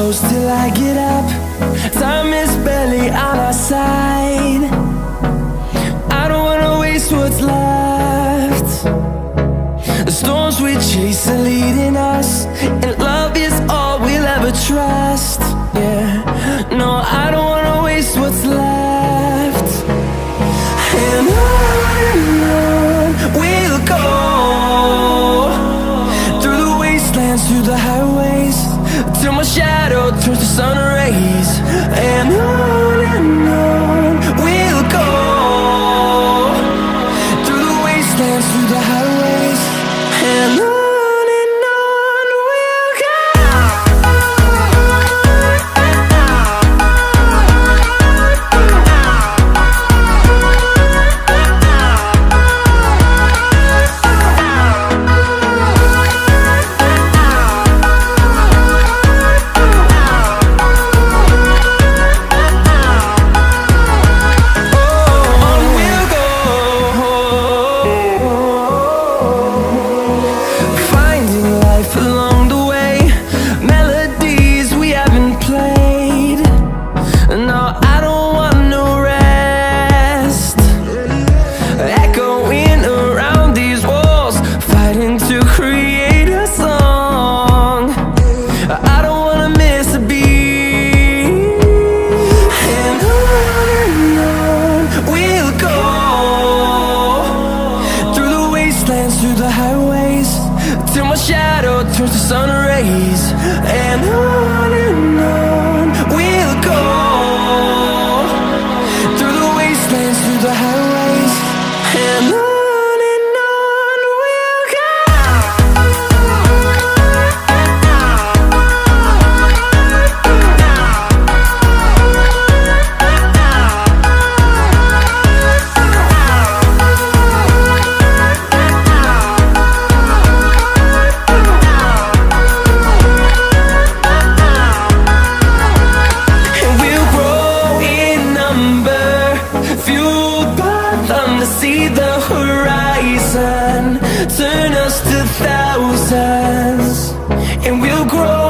close till I get up. Time is barely on our side. I don't wanna waste what's left. The storms we chase are leading us, and love is all we'll ever trust. Yeah, no, I don't wanna waste what's left. And on we'll go, through the wastelands, through the highways, till my shadow turns to sun rays. And on we'll go, through the wastelands, through the highways, and on we'll go. Through the highways, till my shadow turns to sun rays. And on we'll go, through the wastelands, through the highways, and on we'll go. See the horizon turn us to thousands, and we'll grow